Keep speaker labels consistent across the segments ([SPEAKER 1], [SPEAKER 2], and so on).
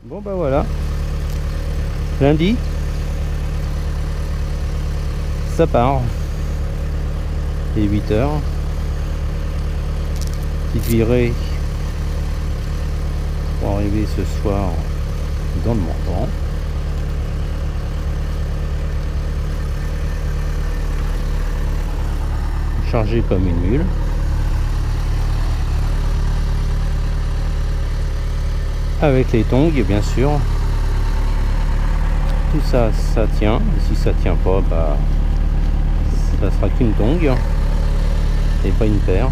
[SPEAKER 1] Bon bah voilà, lundi, ça part. Il est 8h. Petite virée pour arriver ce soir dans le Morvan. Chargé comme une mule. Avec les tongs bien sûr. Tout ça, ça tient. Et si ça tient pas, bah ça sera qu'une tongue et pas une paire.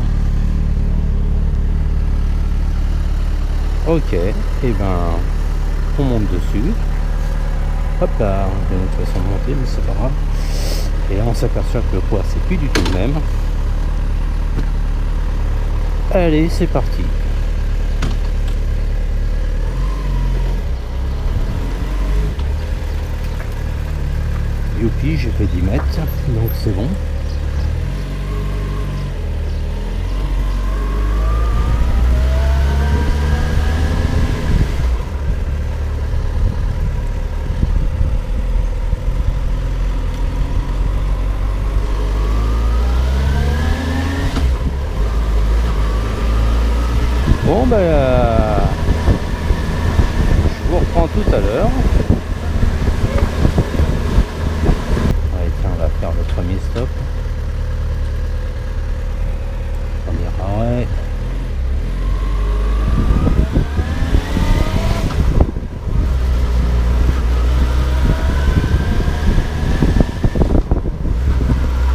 [SPEAKER 1] Ok, et ben on monte dessus. Hop là, il y a une autre façon de monter, mais c'est pas grave. Et là on s'aperçoit que le poids c'est plus du tout le même. Allez, c'est parti. Youpi, j'ai fait 10 mètres, donc c'est bon. Bon ben je vous reprends tout à l'heure. Allez tiens, on va faire le premier stop. Premier arrêt.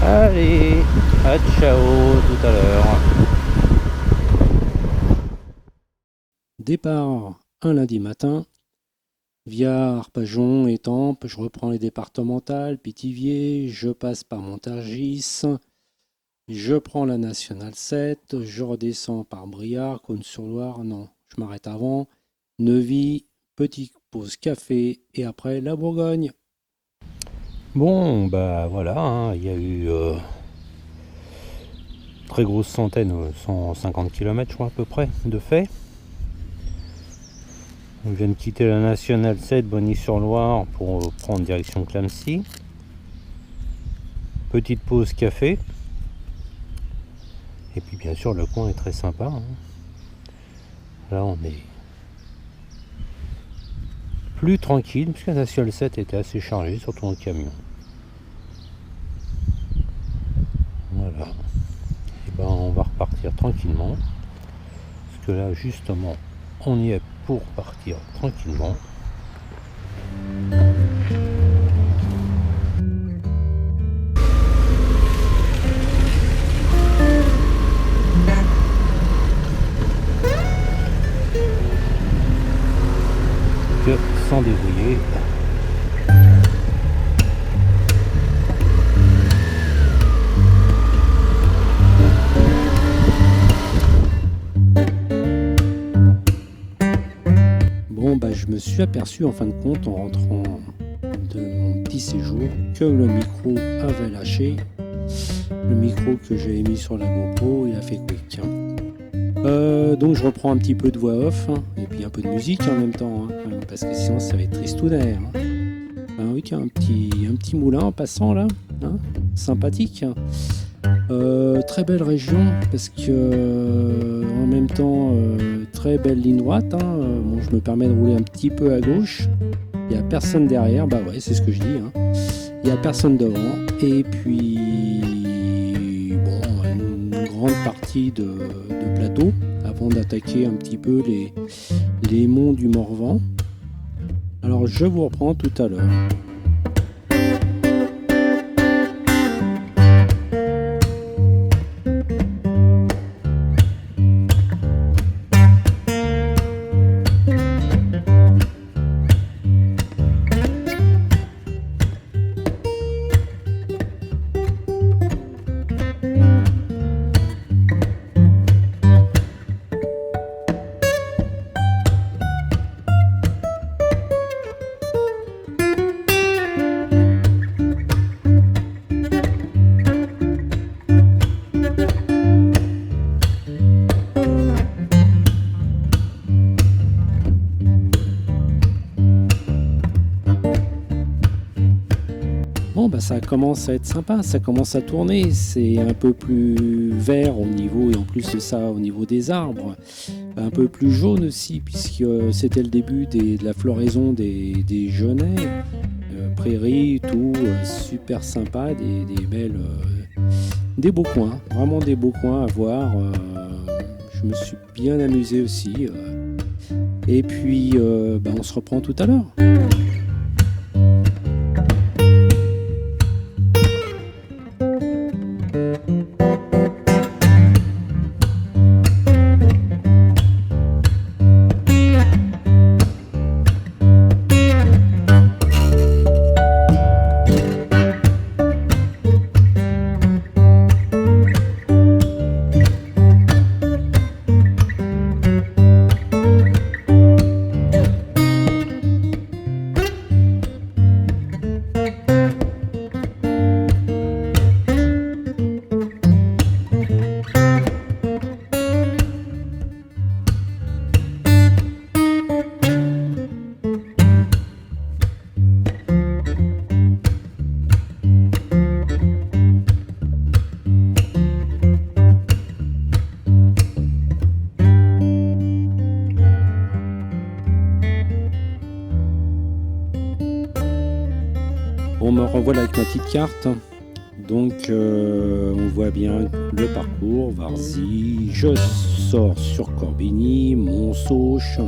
[SPEAKER 1] Allez, à ciao, tout à l'heure.
[SPEAKER 2] Départ un lundi matin, via Arpajon, Étampes, je reprends les départementales, Pithiviers, je passe par Montargis, je prends la nationale 7, je redescends par Briard, Cône-sur-Loire, non, je m'arrête avant, Neuvy, petite pause café et après la Bourgogne.
[SPEAKER 1] Bon bah voilà, hein, il y a eu très grosse centaine, 150 km je crois à peu près de fait. On vient de quitter la nationale 7 Bonny-sur-Loire pour prendre direction Clamecy. Petite pause café. Et puis bien sûr le coin est très sympa, hein. Là on est plus tranquille puisque la nationale 7 était assez chargée, surtout en camion. Voilà. Et ben on va repartir tranquillement. Parce que là justement on y est pour partir tranquillement. Que sans débrouiller.
[SPEAKER 2] Bon, bah, je me suis aperçu en fin de compte en rentrant de mon petit séjour que le micro avait lâché. Le micro que j'avais mis sur la GoPro, il a fait quick. Donc je reprends un petit peu de voix off hein, et puis un peu de musique en même temps, hein, parce que sinon ça va être tristounaire. Hein. Ah oui, tiens, un petit moulin en passant là, hein, sympathique. Très belle région parce que en même temps très belle ligne droite. Hein, bon, je me permets de rouler un petit peu à gauche. Il n'y a personne derrière, bah ouais, c'est ce que je dis. Hein. Il n'y a personne devant. Et puis, bon, une grande partie de plateau avant d'attaquer un petit peu les monts du Morvan. Alors, je vous reprends tout à l'heure. ça commence à être sympa, ça commence à tourner, c'est un peu plus vert au niveau, et en plus de ça au niveau des arbres, un peu plus jaune aussi, puisque c'était le début de la floraison des genêts, prairies, tout, super sympa, des belles, des beaux coins, vraiment des beaux coins à voir. Je me suis bien amusé aussi. Et puis, on se reprend tout à l'heure. On me revoilà avec ma petite carte. Donc on voit bien le parcours, Varzy, je sors sur Corbigny, Montsauche.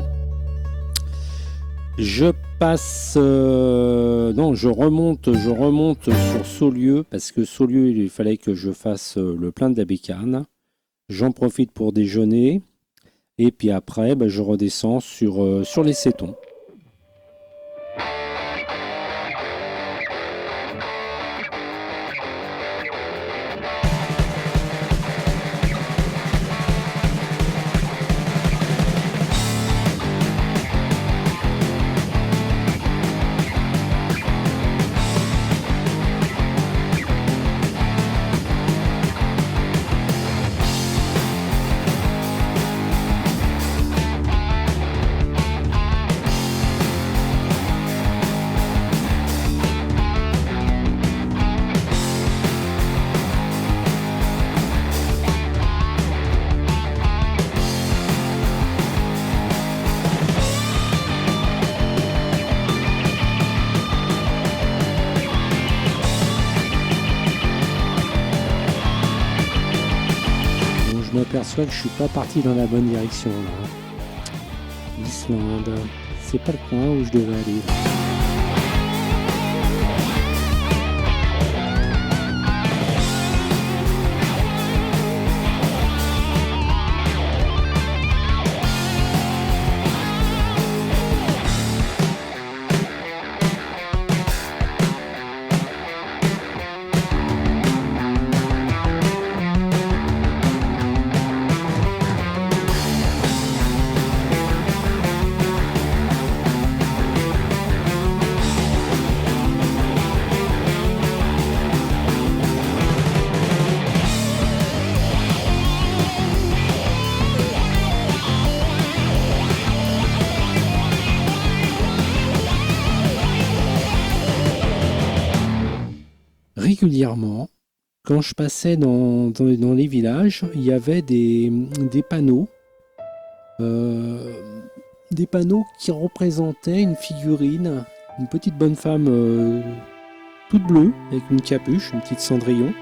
[SPEAKER 2] Je passe, je remonte sur Saulieu, parce que Saulieu, il fallait que je fasse le plein de la bécane. J'en profite pour déjeuner, et puis après, je redescends sur les Sétons. Je m'aperçois que je suis pas parti dans la bonne direction là. L'Islande, c'est pas le coin où je devais aller. Régulièrement, quand je passais dans les villages, il y avait des panneaux, qui représentaient une figurine, une petite bonne femme toute bleue, avec une capuche, une petite cendrillon.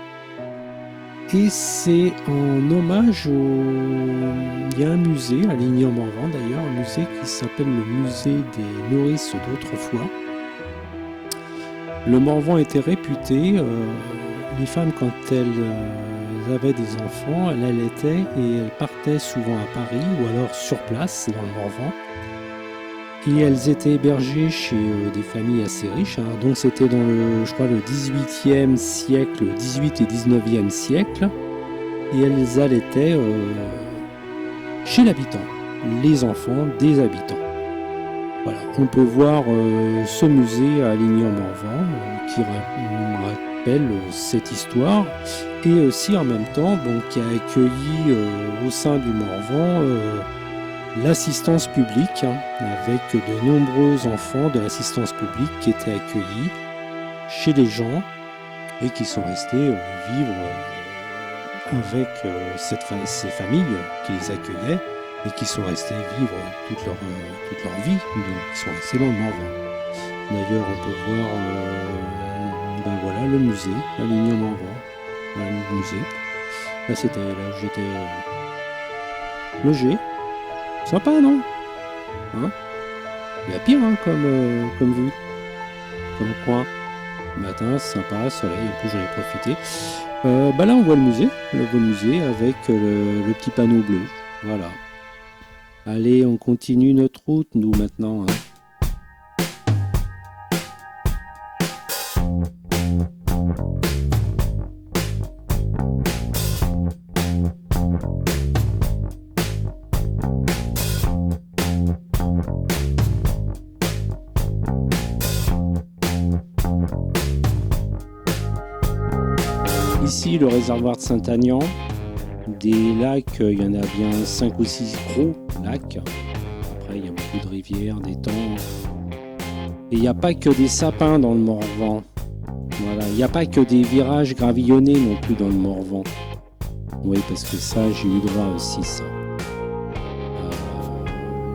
[SPEAKER 2] Et c'est en hommage il y a un musée, à Ligny-en-Morvan d'ailleurs, un musée qui s'appelle le musée des nourrices d'autrefois. Le Morvan était réputé, les femmes quand elles avaient des enfants, elles allaitaient et elles partaient souvent à Paris ou alors sur place dans le Morvan. Et elles étaient hébergées chez des familles assez riches, hein. Donc c'était dans le 18e siècle, le 18 et 19e siècle. Et elles allaitaient chez l'habitant, les enfants des habitants. Voilà, on peut voir ce musée à Ligny-en-Morvan qui rappelle cette histoire et aussi en même temps qui a accueilli au sein du Morvan l'assistance publique, hein, avec de nombreux enfants de l'assistance publique qui étaient accueillis chez les gens et qui sont restés vivre avec ces familles qui les accueillaient et qui sont restés vivre toute leur vie, donc ils sont restés dans le Morvan. D'ailleurs, on peut voir voilà, le musée, la ligne au Morvan, voilà, le musée. Là, c'était là où j'étais logé. Sympa, non? Hein? Il y a pire hein, comme vue, comme coin. Le matin, c'est sympa, soleil, en plus j'en ai profité. Là, on voit le musée avec le petit panneau bleu. Voilà. Allez, on continue notre route, nous, maintenant. Hein. Ici, le réservoir de Saint-Aignan, des lacs, il y en a bien 5 ou 6 gros lacs. Après, il y a beaucoup de rivières, d'étangs. Et il n'y a pas que des sapins dans le Morvan. Voilà, il n'y a pas que des virages gravillonnés non plus dans le Morvan. Oui, parce que ça, j'ai eu droit aussi, ça.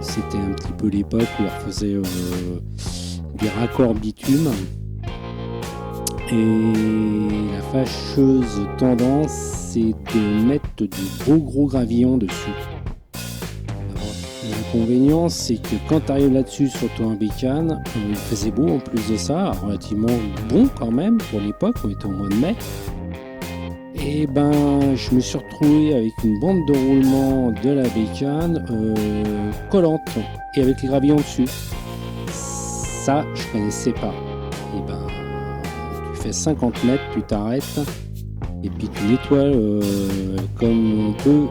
[SPEAKER 2] C'était un petit peu l'époque où on faisait des raccords bitume. Et la fâcheuse tendance, c'est de mettre du gros gravillon dessus. L'inconvénient, c'est que quand tu arrives là-dessus sur ton bécane, il faisait beau en plus de ça, relativement bon quand même pour l'époque, on était au mois de mai. Et je me suis retrouvé avec une bande de roulement de la bécane collante et avec les gravillons dessus. Ça, je connaissais pas. Et tu fais 50 mètres, tu t'arrêtes et puis tu nettoies comme on peut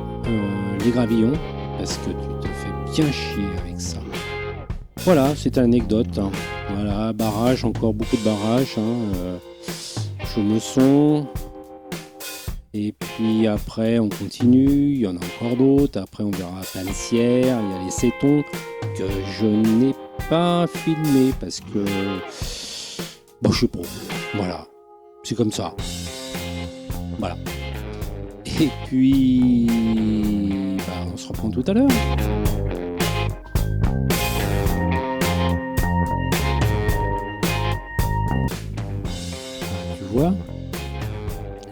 [SPEAKER 2] les gravillons parce que tu te fais bien chier avec ça. Voilà, c'est une anecdote. Hein. Voilà, barrage, encore beaucoup de barrages. Chaumesson. Et puis après, on continue. Il y en a encore d'autres. Après, on verra Palicière. Il y a les Sétons que je n'ai pas filmé parce que je sais pas. Voilà, c'est comme ça. Voilà. Et puis, on se reprend tout à l'heure. Tu vois,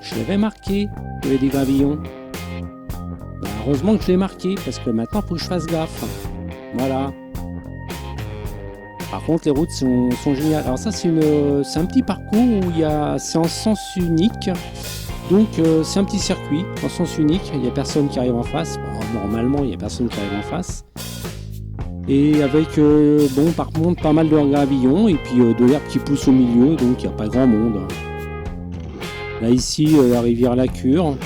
[SPEAKER 2] je l'avais marqué, il y avait des gravillons. Heureusement que je l'ai marqué, parce que maintenant, il faut que je fasse gaffe. Voilà. Par contre, les routes sont géniales. Alors ça, c'est un petit parcours où c'est en sens unique. Donc, c'est un petit circuit en sens unique. Il n'y a personne qui arrive en face. Normalement, il n'y a personne qui arrive en face. Et avec, par contre, pas mal de gravillons et puis de l'herbe qui pousse au milieu. Donc, il n'y a pas grand monde. Là, ici, la rivière La Cure.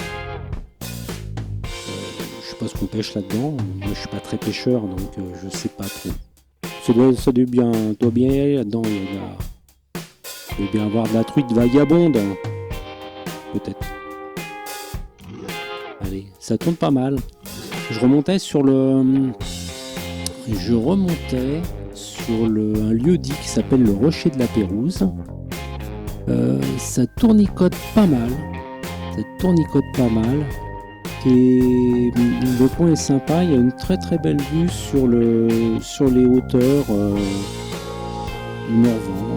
[SPEAKER 2] Je sais pas ce qu'on pêche là-dedans. Moi, je suis pas très pêcheur, donc je sais pas trop. Ça doit bien y aller là-dedans. Il doit bien avoir de la truite vagabonde. Peut-être. Allez, ça tourne pas mal. Je remontais sur un lieu dit qui s'appelle le Rocher de la Pérouse. Ça tournicote pas mal. Et le coin est sympa, il y a une très très belle vue sur les hauteurs du Morvan,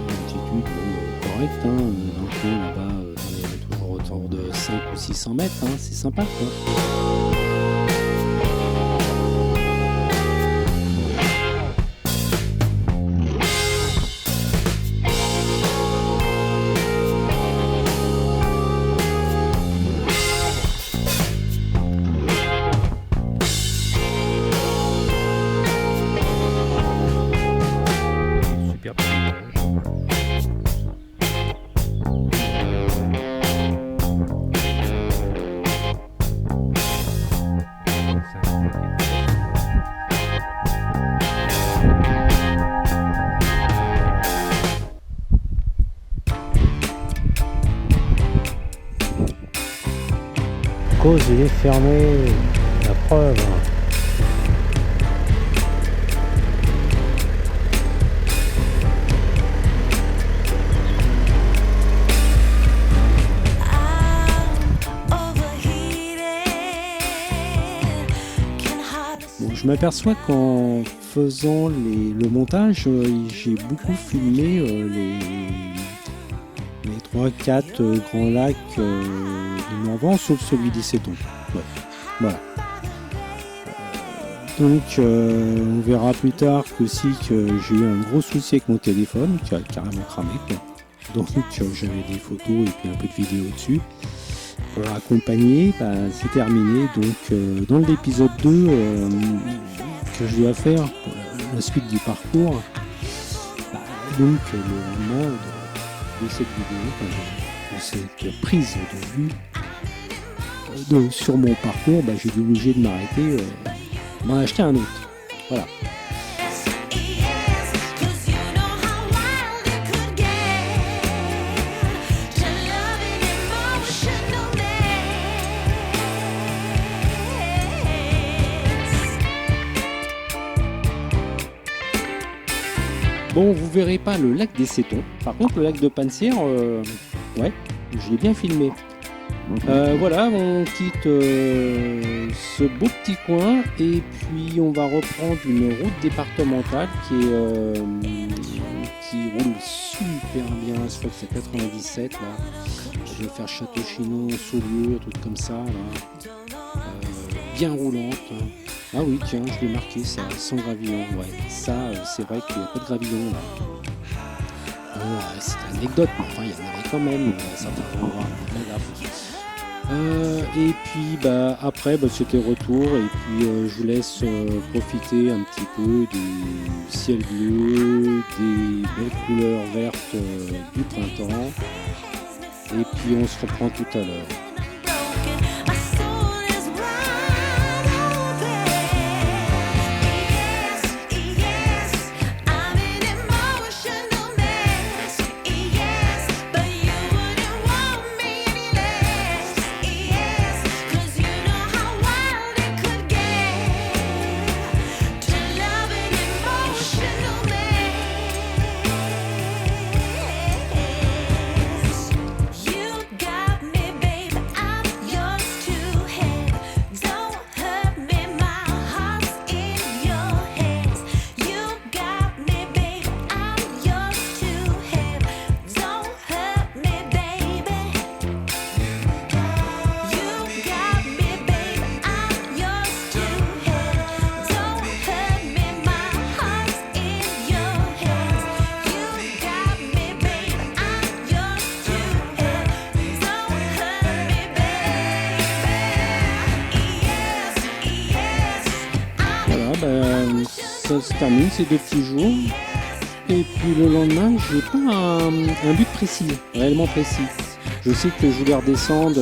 [SPEAKER 2] altitude correcte, dans le coin là-bas, on est toujours autour de 5 ou 600 mètres, c'est sympa quoi.
[SPEAKER 1] Cause il est fermé, la preuve.
[SPEAKER 2] je m'aperçois qu'en faisant le montage, j'ai beaucoup filmé les 3-4 grands lacs du Morvan, sauf celui des Cétons. Ouais. Voilà. Donc on verra plus tard que j'ai eu un gros souci avec mon téléphone qui a carrément cramé, quoi. Donc j'avais des photos et puis un peu de vidéos dessus. Pour accompagner, c'est terminé. Donc dans l'épisode 2 que je dois faire pour la suite du parcours, donc le lendemain de cette vidéo, de cette prise de vue sur mon parcours, j'ai été obligé de m'arrêter, m'en acheter un autre. Voilà. Bon, vous verrez pas le lac des Cétons. Par contre, le lac de Panne-Sire, ouais, je l'ai bien filmé. Voilà, on quitte ce beau petit coin et puis on va reprendre une route départementale qui roule super bien. Je crois que c'est 97 là. Je vais faire Château-Chinon, Saulieu, un truc comme ça là. Bien roulante. Hein. Ah oui, tiens, je l'ai marqué, ça, sans gravillon. Ouais, ça, c'est vrai qu'il n'y a pas de gravillon là. Bon, c'est une anecdote, mais enfin, il y en avait quand même certains endroits. Et puis après c'était retour et puis je vous laisse profiter un petit peu du ciel bleu, des belles couleurs vertes du printemps et puis on se reprend tout à l'heure. Ça se termine ces 2 petits jours et puis le lendemain j'ai pas un but précis, réellement précis. Je sais que je voulais redescendre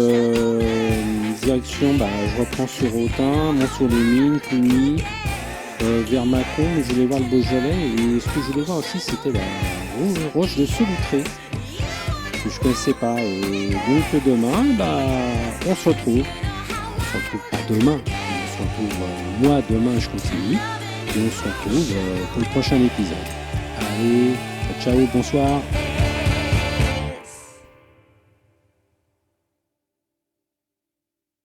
[SPEAKER 2] direction, je reprends sur Autun, Mont-sur-les-Mines, Cluny, vers Mâcon, mais je voulais voir le Beaujolais et ce que je voulais voir aussi c'était la roche de Solutré que je connaissais pas. Donc demain on se retrouve pas demain, on se retrouve moi demain je continue. Et on se retrouve pour le prochain épisode. Allez, ciao, bonsoir.